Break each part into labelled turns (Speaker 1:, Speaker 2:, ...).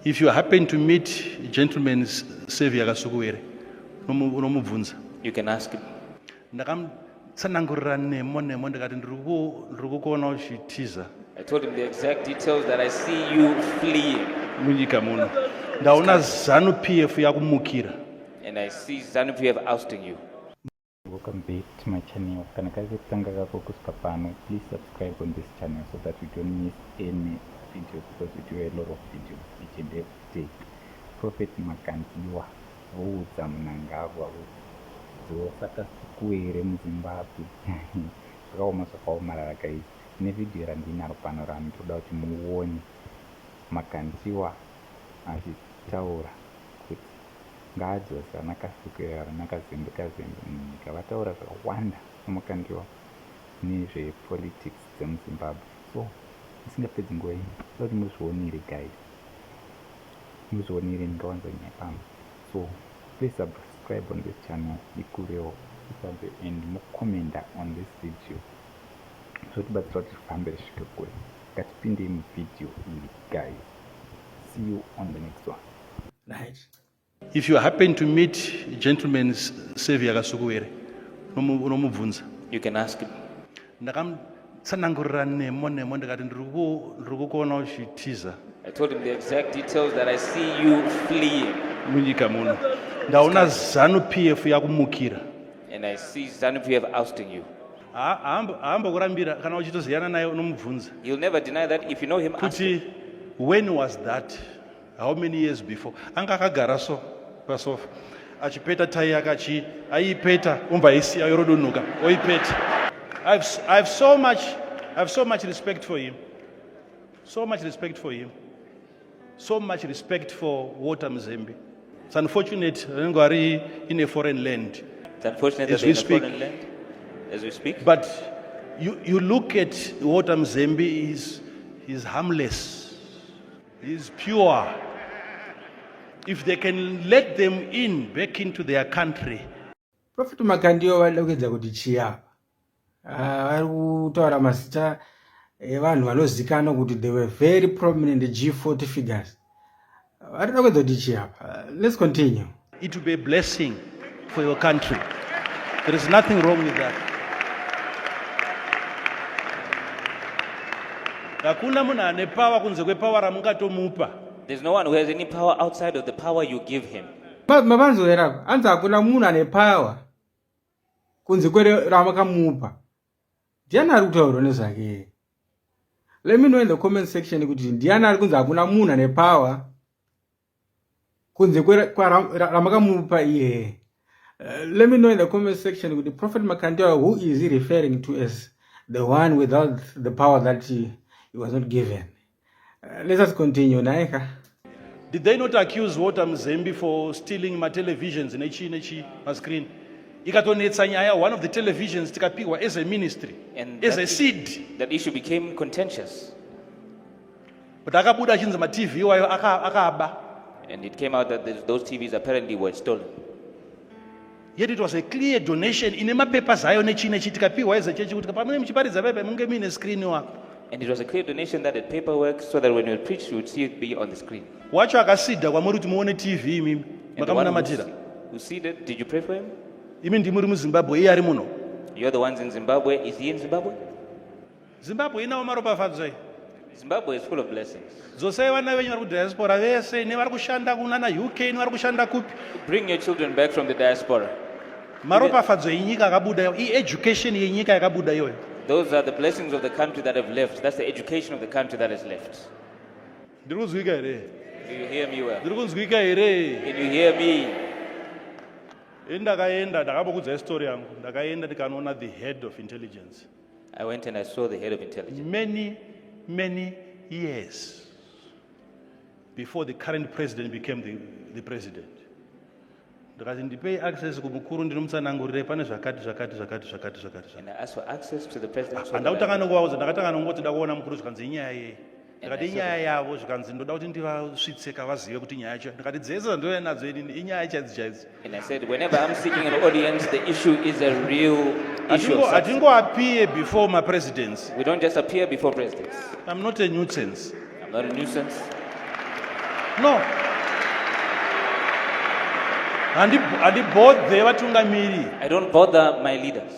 Speaker 1: If you happen to meet Gentleman's Savior Kasukuwere, unomubvunza.
Speaker 2: You can ask him.
Speaker 1: Ndakamtsanangurira nemo ndikati ndiri kuona uchitiza.
Speaker 2: I told him the exact details that I see you fleeing.
Speaker 1: Munyika muno. Ndaona ZANU-PF yakumukira.
Speaker 2: And I see ZANU-PF ousting you.
Speaker 3: Welcome back to my channel. Kana kazi kutanga kako kusika pano, please subscribe on this channel so that we don't miss any videos, because we do a lot of videos each and every day. Prophet Makandiwa, Uza Mnangagwa, Kasukuwere Muzembi. Zvakaoma zvakaomarara guys. Ne video randinaro pano ranotoda kuti muone Makandiwa achitaura kuti ngaadzosana Kasukuwere nakazembe munyika. Vataura zvakawanda Makandiwa nezvepolitics dzemuZimbabwe. So isingapedzi nguva iyi kuti muzvionere guys, muzvionere ndingawanza nyaya pano. So please subscribe on this channel ikurewo and mukomenda on this video so tibatsira kuti tifambe risvike kure. Ngatipindei muvideo iyi guys. See you on the next one.
Speaker 1: Right. If you happen to meet Gentleman's Savior Kasukuwere, unomubvunza.
Speaker 2: You can ask him.
Speaker 1: Ndakamtsanangurira nemo ndikati ndiri kuona uchitiza.
Speaker 2: I told him the exact details that I see you fleeing.
Speaker 1: Munyika muno. Ndaona ZANU-PF yakumukira.
Speaker 2: And I see ZANU-PF ousting you.
Speaker 1: Hamba kurambira kana uchitoziyana naye unomubvunza.
Speaker 2: You'll never deny that if you know him. Ask him.
Speaker 1: When was that? How many years before? Anga akagara so pasofa achipeta tai yake aipeta umbaisiya yorodonoka oipeta. I have so much respect for him. So much respect for him. So much respect for Walter Muzembi. It's unfortunate Ngwari in a foreign land.
Speaker 2: It's unfortunate that they're in a foreign land as we speak.
Speaker 1: But you look at Walter Muzembi, he's harmless. He's pure. If they can let them in back into their country.
Speaker 4: Prophet Makandiwa walokeza kuti chiyapa. Vari kutaura mazita evanhu vanozikana kuti they were very prominent G40 figures. Vari lokeza kuti chiyapa. Let's continue.
Speaker 1: It will be a blessing for your country. There is nothing wrong with that. Hakuna munhu ane power kunze kwepower ramungatomupa.
Speaker 2: There's no one who has any power outside of the power you give him.
Speaker 4: Mavanzoerako anzi hakuna munhu ane power kunze kweramamupa. Ndiani ari kutaura nezvake? Let me know in the comment section kuti ndiani ari kunzi hakuna munhu ane power kunze kweramamupa iye. Let me know in the comment section kuti Prophet Makandiwa, who is he referring to as the one without the power that he was not given? Let us continue. Naika.
Speaker 1: Did they not accuse Walter Muzembi for stealing my televisions in my screen? Ikatonetsa nyaya, one of the televisions tikapigwa as a ministry,
Speaker 2: and
Speaker 1: as a seed.
Speaker 2: That issue became contentious.
Speaker 1: But akabuda chinzi ma TV wayo akaba.
Speaker 2: And it came out that those TVs apparently were stolen.
Speaker 1: Yet it was a clear donation in ema papers ayo nechine chitikapigwa as a church kuti pamene muchiparidza pepe munge mine screen wako.
Speaker 2: And it was a clear donation that had paperwork so that when you preach you would see it be on the screen.
Speaker 1: Wacho akasidha kwamuri kuti muone TV imimi. Makamunamatira.
Speaker 2: Who seated? Did you pray for him?
Speaker 1: Imi ndimuri muZimbabwe iye ari muno.
Speaker 2: You're the ones in Zimbabwe. Is he in Zimbabwe?
Speaker 1: Zimbabwe inawo maropafadzo.
Speaker 2: Zimbabwe is full of blessings.
Speaker 1: Dzosai vana venyu vari kudiaspora vese nevari kushanda kunana UK nevari kushanda kupi.
Speaker 2: Bring your children back from the diaspora.
Speaker 1: Maropafadzo yenyika yakabuda iyo, education yenyika yakabuda iyoyo.
Speaker 2: Those are the blessings of the country that have left. That's the education of the country that has left.
Speaker 1: Ndiri kuzwika here?
Speaker 2: Do you hear me well?
Speaker 1: Ndiri kuzwika here?
Speaker 2: Can you hear me?
Speaker 1: Ndakaenda ndakambokudza story yangu. Ndakaenda ndikanoona the head of intelligence.
Speaker 2: I went and I saw the head of intelligence.
Speaker 1: Many years before the current president became the president. Ndikati ndipei access kumukuru ndinomutsanangurire pane zvakati.
Speaker 2: And I asked for access to the president.
Speaker 1: Handakutanga nokuvaudza, ndakatanga nongoti ndakuona mukuru zvikanzi inyaya yei. Ndikati inyaya yavo zvikanzi ndoda kuti ndivasvitseka vazive kuti nyaya yacho. Ndikati dzese dzandouya nadzo inyaya chaidzo.
Speaker 2: And I said, whenever I'm seeking an audience, the issue is a real issue.
Speaker 1: Hatingoappear before my presidents.
Speaker 2: We don't just appear before presidents.
Speaker 1: I'm not a nuisance.
Speaker 2: I'm not a nuisance.
Speaker 1: No. Handibodhe vatungamiri.
Speaker 2: I don't bother my leaders.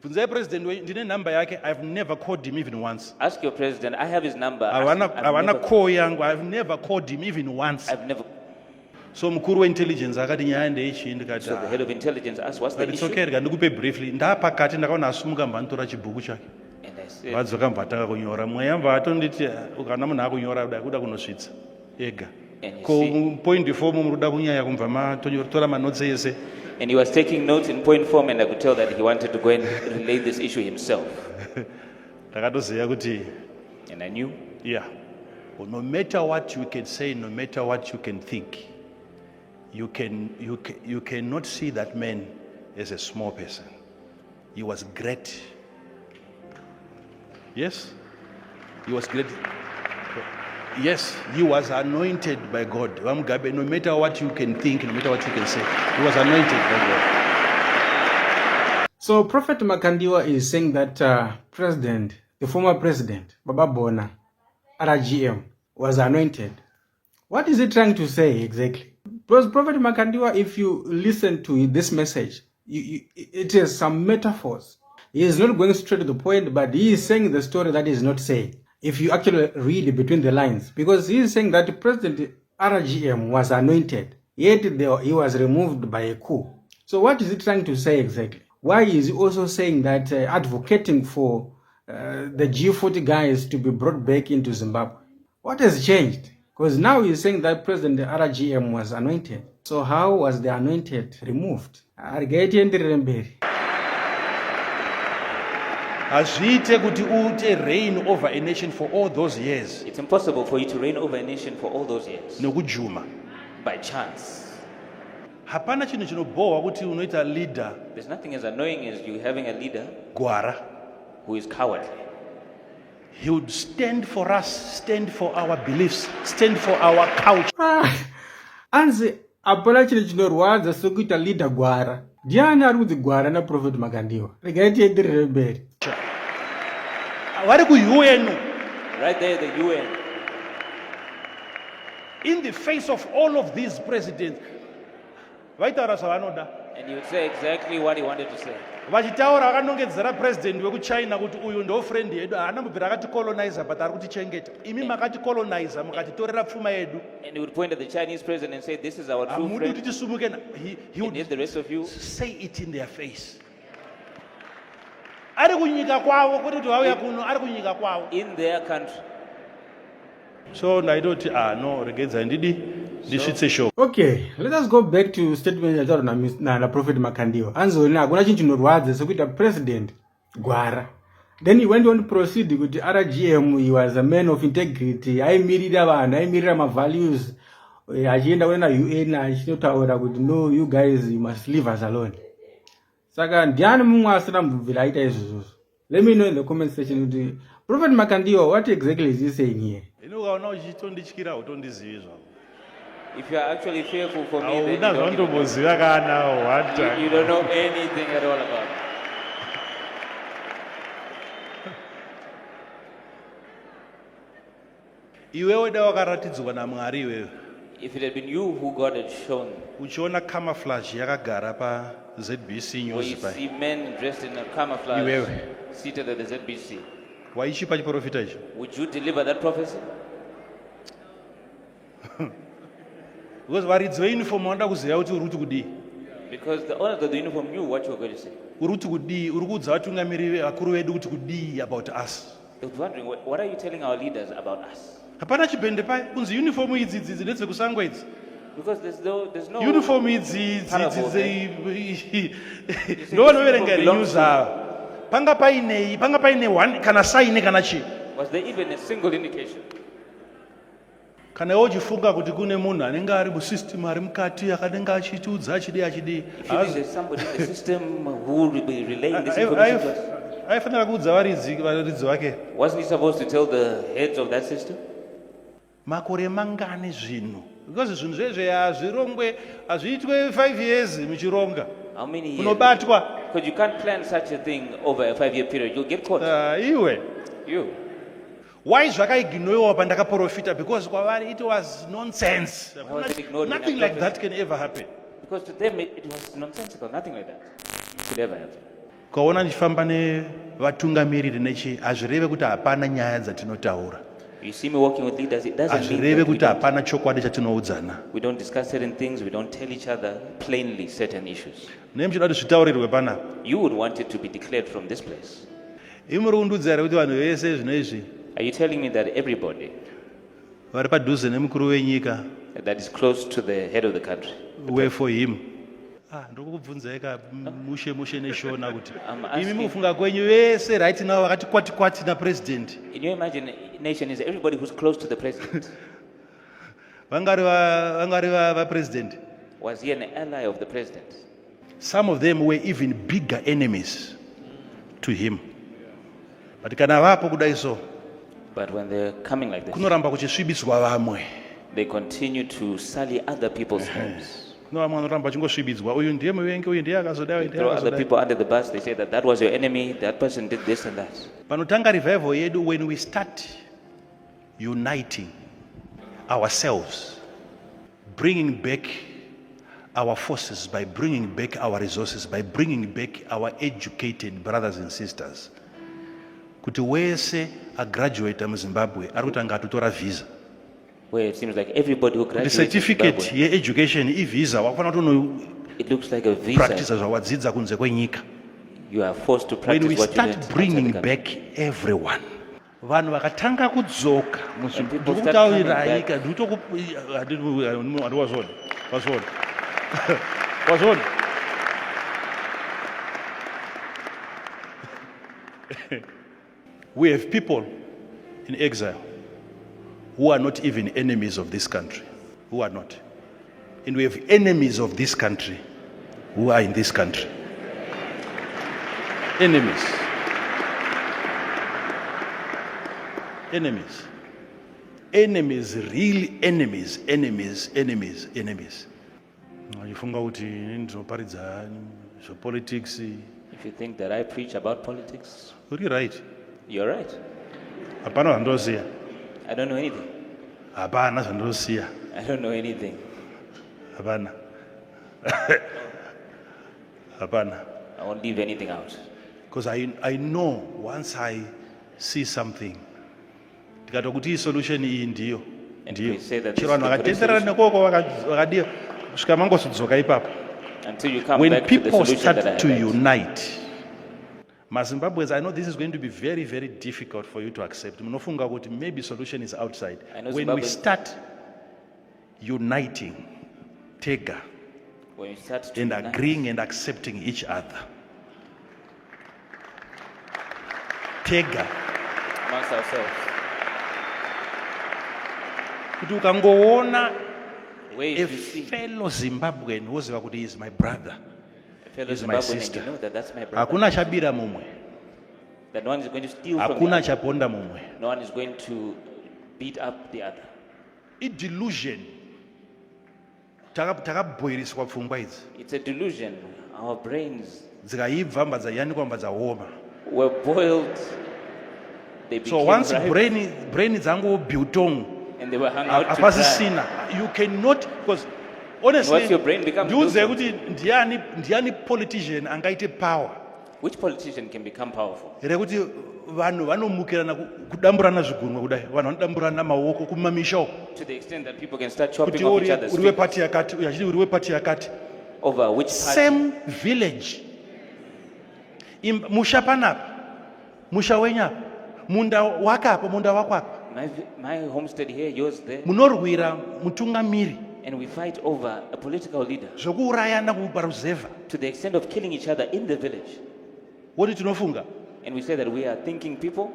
Speaker 1: Bvunzai president ndine number yake. I've never called him even once.
Speaker 2: Ask your president. I have his number. I've
Speaker 1: Havana call yangu. I've never called him even once.
Speaker 2: never.
Speaker 1: So mukuru weintelligence akati nyaya ndeichi ndikati.
Speaker 2: So the head of intelligence asked, what's the
Speaker 1: But it's
Speaker 2: issue?
Speaker 1: okay, ndikupe briefly. Ndapakati ndakaona asumuka mbantora chibhuku chake.
Speaker 2: And I said,
Speaker 1: Vadzoka mbataka kunyora. Mweya mbatonditi ukana munhu akunyora kuda kunosvitsa. Ega.
Speaker 2: And you
Speaker 1: Ko
Speaker 2: see-
Speaker 1: point form muruda kunyaya kumva matora manotsi ese.
Speaker 2: and he was taking notes in point form, and I could tell that he wanted to go and relay this issue himself.
Speaker 1: Ndakatoziva kuti
Speaker 2: And I knew,
Speaker 1: yeah. Well, no matter what you can say, no matter what you can think, you cannot see that man as a small person. He was great. Yes? He was great. Yes, he was anointed by God. Wamgabe, no matter what you can think, no matter what you can say, he was anointed by God.
Speaker 4: So Prophet Makandiwa is saying that the former president, Baba Bona, RGM, was anointed. What is he trying to say exactly? Because Prophet Makandiwa, if you listen to this message, it has some metaphors. He is not going straight to the point, but he is saying the story that he is not saying. If you actually read between the lines, because he is saying that President RGM was anointed, yet he was removed by a coup. So what is he trying to say exactly? Why is he also saying that advocating for the G40 guys to be brought back into Zimbabwe? What has changed? Because now he's saying that President RGM was anointed. So how was the anointed removed?
Speaker 1: Hazviite kuti ute reign over a nation for all those years.
Speaker 2: it's impossible for you to reign over a nation for all those years
Speaker 1: Nokujuma.
Speaker 2: by chance.
Speaker 1: Hapana chinhu chinobohwa kuti unoita leader
Speaker 2: There's nothing as annoying as you having a leader
Speaker 1: gwara.
Speaker 2: who is cowardly.
Speaker 1: He would stand for us, stand for our beliefs, stand for our culture.
Speaker 4: Anzi apana chine chinorwadza sekuita leader gwara. Ndiani ari kudzi gwara na Prophet Makandiwa? Regai tienderere mberi.
Speaker 1: Vari ku-UN,
Speaker 2: Right there, the UN.
Speaker 1: in the face of all of these presidents, vaitaura zvavanoda.
Speaker 2: And he would say exactly what he wanted to say.
Speaker 1: Vachitaura vakanongedzera president wekuchina kuti uyu ndo friend yedu, haana mubvira akaticolonize but ari kutichengeta. Imi makaticolonize mukatitorera pfuma yedu.
Speaker 2: And he would point at the Chinese president and say, this is our true
Speaker 1: Hamudi kuti
Speaker 2: friend.
Speaker 1: tisumuke na. He
Speaker 2: And yet the
Speaker 1: would
Speaker 2: rest of you,
Speaker 1: say it in their face. Ari kunyika kwavo kuti vauya kuno, ari kunyika kwavo.
Speaker 2: in their country.
Speaker 1: So ndaitoti no regedzai ndisvitse shoko.
Speaker 4: Okay, let us go back to statement yataura na Prophet Makandiwa. Anzoni hakuna chinhu chinorwadza sekuita president gwara. Then he went on to proceed kuti RGM, he was a man of integrity, aimirira vanhu, aimirira ma-values, achienda kuna UN achinotaura kuti no, you guys, you must leave us alone. Saka ndiani mumwe asina mubvira aita izvozvo? Let me know in the comment section kuti Prophet Makandiwa, what exactly is he saying here?
Speaker 1: Ino ukaona uchitondityira utondizivi zvavo.
Speaker 2: If you are actually fearful for me, then you
Speaker 1: Hauna
Speaker 2: don't, even know.
Speaker 1: zvandomboziva kana
Speaker 2: You don't know anything at all about it.
Speaker 1: iwewe da wakaratidzwa naMwari iwewe.
Speaker 2: If it had been you who God had shown,
Speaker 1: Uchiona camouflage yakagara paZBC
Speaker 2: where
Speaker 1: news
Speaker 2: you
Speaker 1: pai.
Speaker 2: see men dressed in a camouflage
Speaker 1: Iwewe.
Speaker 2: seated at the ZBC,
Speaker 1: Waichipa chiprofita icho.
Speaker 2: would you deliver that prophecy?
Speaker 1: Because varidzi veuniform vanoda kuziva kuti uri kuti kudii.
Speaker 2: Because the owners of the uniform knew what you were going to say.
Speaker 1: Uri kuti kudii, uri kuudza vatungamiri vakuru vedu kuti kudii about us.
Speaker 2: They were wondering, what are you telling our leaders about us?
Speaker 1: Hapana chibhende pai, kunzi uniform idzi ndedzekusangwa idzi.
Speaker 2: Because there's no
Speaker 1: Uniform idzi
Speaker 2: parable there.
Speaker 1: ndovanoverenga renews ava. Panga paine one kana saine kana chii.
Speaker 2: Was there even a single indication?
Speaker 1: Kana iwe uchifunga kuti kune munhu anenge ari musystem ari mukati akanenge achitiudza achidii achidii.
Speaker 2: If you think there's somebody in the system who will be relaying this information to us,
Speaker 1: aifanira kuudza varidzi vake.
Speaker 2: wasn't he supposed to tell the heads of that system?
Speaker 1: Makore mangani zvinhu. Because zvinhu zvezve hazvirongwe, hazviitwe 5 years muchironga.
Speaker 2: How many years?
Speaker 1: Unobatwa.
Speaker 2: Because you can't plan such a thing over a 5-year period. You'll get caught.
Speaker 1: Iwe.
Speaker 2: You.
Speaker 1: Why zvakaignoriwa pandakaprofita? Because kwavari it was nonsense.
Speaker 2: was it ignored when
Speaker 1: Nothing
Speaker 2: I
Speaker 1: like that can ever happen.
Speaker 2: Because to them it was nonsensical, nothing like that could ever happen.
Speaker 1: Ukaona ndichifamba nevatungamiriri nechi hazvireve kuti hapana nyaya dzatinotaura.
Speaker 2: You see me walking with leaders, it doesn't mean
Speaker 1: Hazvireve
Speaker 2: that
Speaker 1: kuti hapana chokwadi chatinoudzana.
Speaker 2: we don't discuss certain things, we don't tell each other plainly certain issues.
Speaker 1: Nemuchida kuti zvitaurirwe panapa.
Speaker 2: You would want it to be declared from this place.
Speaker 1: Imuri kundudza here kuti vanhu vese zvino izvi
Speaker 2: Are you telling me that everybody
Speaker 1: vari padhuze nemukuru wenyika
Speaker 2: that is close to the head of the country?
Speaker 1: were for him? Ndiri kukubvunzaika mushe neshona kuti
Speaker 2: I'm
Speaker 1: imi
Speaker 2: asking-
Speaker 1: mufunga kwenyu vese right now vakati kwati napresident
Speaker 2: In your imagination, is everybody who's close to the president?
Speaker 1: vangari vapresident.
Speaker 2: Was he an ally of the president?
Speaker 1: Some of them were even bigger enemies to him. But kana vapo kudai so
Speaker 2: But when they're coming like this,
Speaker 1: kunoramba kuchisvibidzwa vamwe.
Speaker 2: they continue to sully other people's names.
Speaker 1: Kuno vamwe vanoramba vachingosvibidzwa uyu ndiye muvengi uyu ndiye akazodai uyu ndiye
Speaker 2: Throw other
Speaker 1: akazodai.
Speaker 2: people under the bus, they say that was your enemy, that person did this and that.
Speaker 1: Panotanga revival yedu when we start uniting ourselves, bringing back our forces, by bringing back our resources, by bringing back our educated brothers and sisters. Kuti wese agraduate muZimbabwe ari kutanga atutora visa.
Speaker 2: Where it seems like everybody who
Speaker 1: The
Speaker 2: graduates in
Speaker 1: certificate
Speaker 2: Zimbabwe,
Speaker 1: ye-education i-visa wakufana kuti
Speaker 2: it looks like a
Speaker 1: unopractice
Speaker 2: visa.
Speaker 1: zvawadzidza kunze kwenyika.
Speaker 2: You are forced to
Speaker 1: When
Speaker 2: practice
Speaker 1: we
Speaker 2: what you learned
Speaker 1: start
Speaker 2: outside
Speaker 1: bringing
Speaker 2: the country.
Speaker 1: back everyone, vanhu vakatanga kudzoka
Speaker 2: When people start coming back-
Speaker 1: wazvona we have people in exile who are not even enemies of this country, who are not, and we have enemies of this country who are in this country. Enemies. Enemies, real enemies. Uchifunga kuti ndinoparidza zvepolitics,
Speaker 2: If you think that I preach about politics,
Speaker 1: uri right.
Speaker 2: you're right.
Speaker 1: Hapana zvandosiya.
Speaker 2: I don't know anything.
Speaker 1: Hapana zvandosiya.
Speaker 2: I don't know anything.
Speaker 1: Hapana. Hapana.
Speaker 2: I won't leave anything out.
Speaker 1: Because I know once I see something, tikati kuti solution iyi ndiyo.
Speaker 2: And we say that this
Speaker 1: Chero
Speaker 2: is
Speaker 1: vanhu
Speaker 2: the correct
Speaker 1: vakatenderana
Speaker 2: solution.
Speaker 1: nekoko vakadiya kusvika mangosudzoka ipapo.
Speaker 2: Until you come
Speaker 1: When
Speaker 2: back to the
Speaker 1: people
Speaker 2: solution that I
Speaker 1: start to
Speaker 2: had.
Speaker 1: unite, Zimbabweans, I know this is going to be very, very difficult for you to accept. Munofunga kuti maybe solution is outside.
Speaker 2: I know
Speaker 1: When we
Speaker 2: Zimbabweans-
Speaker 1: start uniting, Tega,
Speaker 2: When you start to
Speaker 1: and
Speaker 2: unite
Speaker 1: agreeing and accepting each other, Tega,
Speaker 2: amongst ourselves,
Speaker 1: kuti ukangoona
Speaker 2: where
Speaker 1: a
Speaker 2: if you see
Speaker 1: fellow Zimbabwean woziva kuti he is my brother,
Speaker 2: a fellow
Speaker 1: is my
Speaker 2: Zimbabwean and
Speaker 1: sister.
Speaker 2: you know that that's my brother,
Speaker 1: hakuna chabira mumwe,
Speaker 2: that no one is going to steal from the
Speaker 1: hakuna
Speaker 2: other.
Speaker 1: chaponda mumwe.
Speaker 2: No one is going to beat up the other.
Speaker 1: Delusion. Takabhoiriswa pfungwa idzi.
Speaker 2: It's a delusion. Our brains
Speaker 1: Dzikaibva mbadza yanikwa mbadza oma.
Speaker 2: were boiled. They became
Speaker 1: So once
Speaker 2: ripe,
Speaker 1: brain dzangu biltong
Speaker 2: and they were hung out to dry.
Speaker 1: apasisina, you cannot, because honestly
Speaker 2: Once your brain becomes
Speaker 1: ndiudzei
Speaker 2: biltong.
Speaker 1: kuti ndiani politician angaite power
Speaker 2: Which politician can become powerful?
Speaker 1: rekuti vanhu vanomukirana kudamburana zvigunwe kudai, vanhu vanodamburana maoko kumamisha uko
Speaker 2: To the extent that people can start chopping
Speaker 1: kuti
Speaker 2: off each other's
Speaker 1: uri
Speaker 2: feet
Speaker 1: wepati yakati uyu achiti uri wepati yakati.
Speaker 2: over which party.
Speaker 1: Same village, musha panapa, musha wenyapa, munda wakapa, munda wakwapa,
Speaker 2: My homestead here, yours there,
Speaker 1: munorwira mutungamiri
Speaker 2: and we fight over a political leader
Speaker 1: zvokuurayana paruzevha.
Speaker 2: to the extent of killing each other in the village.
Speaker 1: Woti tinofunga
Speaker 2: And we say that we are thinking people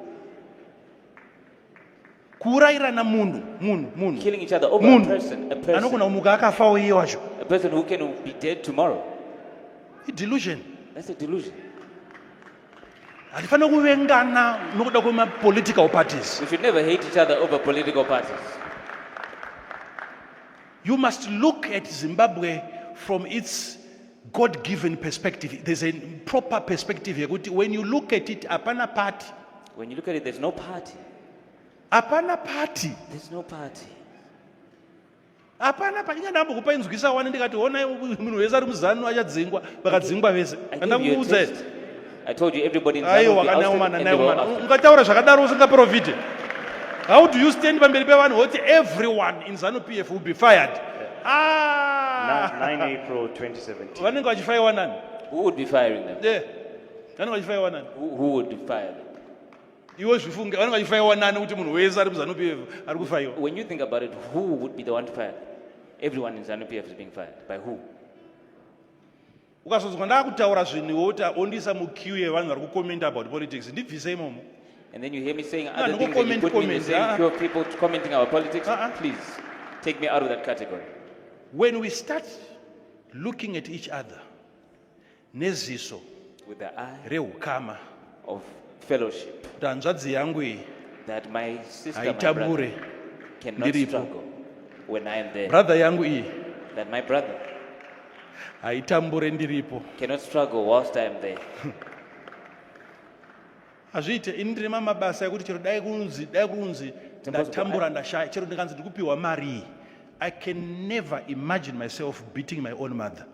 Speaker 1: kuurayirana munhu
Speaker 2: killing each other over a person,
Speaker 1: anogona kumuka akafawo iye wacho.
Speaker 2: a person who can be dead tomorrow.
Speaker 1: Delusion.
Speaker 2: That's a delusion.
Speaker 1: Hatifanira kuvengana nokuda kwema-political parties.
Speaker 2: We should never hate each other over political parties.
Speaker 1: You must look at Zimbabwe from its God-given perspective. There's a proper perspective here. When you look at it, apana party.
Speaker 2: When you look at it, there's no party.
Speaker 1: Hapana party.
Speaker 2: There's no party.
Speaker 1: Hapana party. Ingandambo kupa inzwisa wani ndikati ona munhu wese ari muzanu achadzingwa vakadzingwa vese. Andakuudza.
Speaker 2: I told you everybody in
Speaker 1: Ayo
Speaker 2: Zanu will be
Speaker 1: wakanaomana
Speaker 2: ousted and they were
Speaker 1: naomana.
Speaker 2: ousted.
Speaker 1: Ungataura zvakadaro usingaprovide. How do you stand pamberi pevanhu woti everyone in Zanu PF will be fired?
Speaker 5: 9 April 2017.
Speaker 1: Vanenge vachifayiwa nani?
Speaker 2: Who would be firing them?
Speaker 1: Yeah. Vanenge vachifayiwa nani?
Speaker 2: Who would fire them?
Speaker 1: Iwe zvifunge vanenge vachifayiwa nani kuti munhu wese ari muzanu PF ari kufayiwa?
Speaker 2: When you think about it, who would be the one to fire? Everyone in Zanu PF is being fired. By who?
Speaker 1: Ukazonzwa ndakutaura zvinhu woti ondisa muqueue yevanhu vari kucomment about politics ndibvise imomo.
Speaker 2: And then you hear me saying
Speaker 1: No,
Speaker 2: other
Speaker 1: no,
Speaker 2: things and you put me in the
Speaker 1: comment,
Speaker 2: same queue of people commenting our politics.
Speaker 1: Uh-uh.
Speaker 2: Please, take me out of that category.
Speaker 1: When we start looking at each other neziso
Speaker 2: With the eye
Speaker 1: reukama
Speaker 2: of fellowship,
Speaker 1: kuti hanzvadzi yangu iyi
Speaker 2: that my sister, my
Speaker 1: haitambure
Speaker 2: brother, cannot
Speaker 1: ndiripo,
Speaker 2: struggle when I am there.
Speaker 1: brother yangu iyi
Speaker 2: That my brother
Speaker 1: haitambure ndiripo,
Speaker 2: cannot struggle whilst I am there.
Speaker 1: hazviite ini ndine mabasa ekuti chero dai kunzi ndatambura ndashaya chero ndikanzi ndikupiwa mari iyi, I can never imagine myself beating my own mother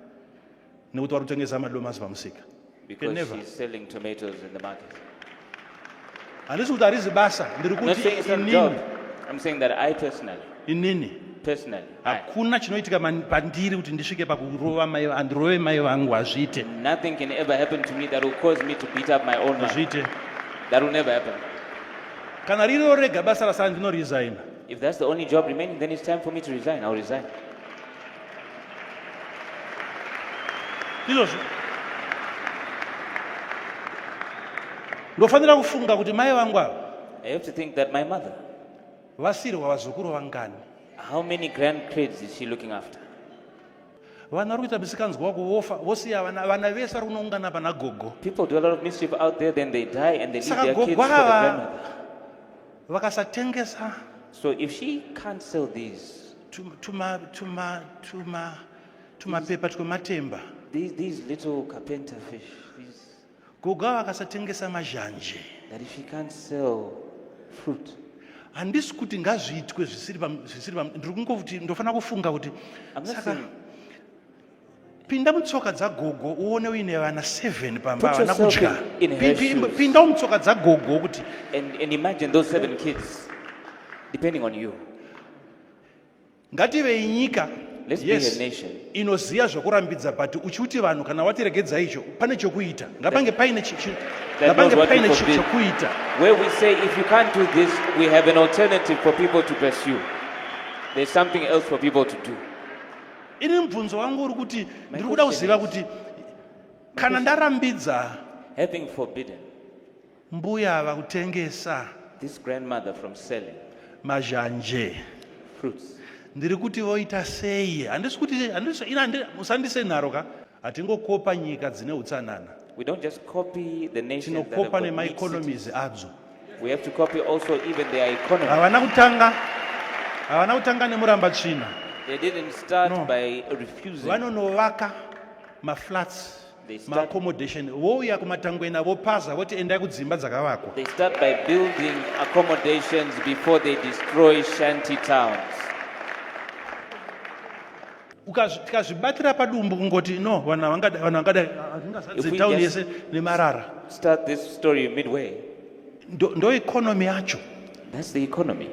Speaker 1: nekuti vari kutengesa madomasi pamusika.
Speaker 2: Because
Speaker 1: never.
Speaker 2: she's selling tomatoes in the market.
Speaker 1: Handisi kuti harizi basa, ndiri
Speaker 2: I'm not saying
Speaker 1: kuti
Speaker 2: it's not a job.
Speaker 1: inini
Speaker 2: I'm saying that I personally, I,
Speaker 1: hakuna chinoitika pandiri kuti ndisvike pakurova mai andirove mai vangu, hazviite.
Speaker 2: nothing can ever happen to me that will cause me to beat up my own mother.
Speaker 1: Hazviite.
Speaker 2: That will never happen.
Speaker 1: Kana riro rega basa rasara ndinoresigna.
Speaker 2: If that's the only job remaining, then it's time for me to resign. I'll resign.
Speaker 1: Izvozvo ndofanira kufunga kuti mai vangu ava
Speaker 2: I have to think that my mother,
Speaker 1: vasirwa vazukuru vangani,
Speaker 2: how many grandkids is she looking after?
Speaker 1: vana vari kuita misikanzwa wako vofa vosiya vana vese vari kunoungana pana gogo.
Speaker 2: People do a lot of mischief out there, then they die and they leave
Speaker 1: Saka
Speaker 2: their kids
Speaker 1: gogo
Speaker 2: for the
Speaker 1: ava
Speaker 2: grandmother.
Speaker 1: vakasatengesa
Speaker 2: So if she can't sell these,
Speaker 1: tumapepa twematemba,
Speaker 2: these little carpenter fish,
Speaker 1: gogo ava vakasatengesa mazhanje,
Speaker 2: that if she can't sell fruit,
Speaker 1: handisi kuti ngazviitwe zvisiri ndiri kungoti ndofanira kufunga kuti
Speaker 2: I'm not
Speaker 1: saka
Speaker 2: saying,
Speaker 1: pinda mutsoka dzagogo uone uine vana 7 pamba
Speaker 2: Put
Speaker 1: vana
Speaker 2: yourself
Speaker 1: kudya.
Speaker 2: in her shoes.
Speaker 1: Pinda mutsoka dzagogo kuti
Speaker 2: and imagine those 7 kids depending on you.
Speaker 1: ngative inyika
Speaker 2: Let's be a nation
Speaker 1: inoziya zvokurambidza but uchiuti vanhu kana watiregedza icho pane chokuita, ngapange paine
Speaker 2: that knows what to forbid.
Speaker 1: chokuita.
Speaker 2: Where we say, if you can't do this, we have an alternative for people to pursue. There's something else for people to do.
Speaker 1: Ini mubvunzo wangu uri kuti ndiri kuda kuziva kuti kana ndarambidza
Speaker 2: Having forbidden
Speaker 1: mbuya ava kutengesa
Speaker 2: this grandmother from selling
Speaker 1: mazhanje,
Speaker 2: fruits,
Speaker 1: ndiri kuti voita sei? Handisi kuti musandise nharo ka, hatingokopa nyika dzine utsanana,
Speaker 2: we don't just copy the nations that have
Speaker 1: tinokopa
Speaker 2: got neat
Speaker 1: nemaeconomies
Speaker 2: cities.
Speaker 1: adzo.
Speaker 2: We have to copy also even their economy.
Speaker 1: Havana kutanga nemuramba tsvina,
Speaker 2: They didn't start
Speaker 1: No.
Speaker 2: by refusing.
Speaker 1: vanonovaka maflats,
Speaker 2: They start-
Speaker 1: maaccommodation, vouya kumatangwena vopaza voti endai kudzimba dzakavakwa.
Speaker 2: They start by building accommodations before they destroy shanty towns.
Speaker 1: Tikazvibatira padumbu kungoti no vanhu vangada
Speaker 2: If we
Speaker 1: tauni
Speaker 2: just-
Speaker 1: yese nemarara,
Speaker 2: Start this story midway.
Speaker 1: ndo economy yacho.
Speaker 2: That's the economy.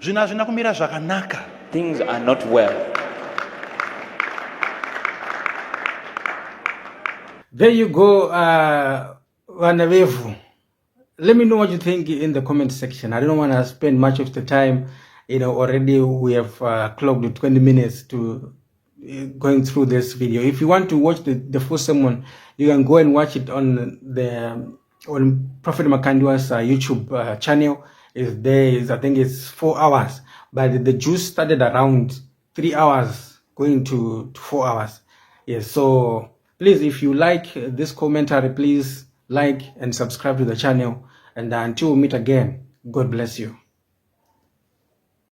Speaker 1: Zvinhu hazvina kumira zvakanaka.
Speaker 2: Things are not well.
Speaker 4: There you go, Vanavevu. Let me know what you think in the comment section. I don't want to spend much of the time. Already we have clocked 20 minutes to going through this video. If you want to watch the full sermon, you can go and watch it on Prophet Makandiwa's YouTube channel. I think it's 4 hours, but the Jews started around 3 hours going to 4 hours. Yes, so please, if you like this commentary, please like and subscribe to the channel. And until we meet again, God bless you.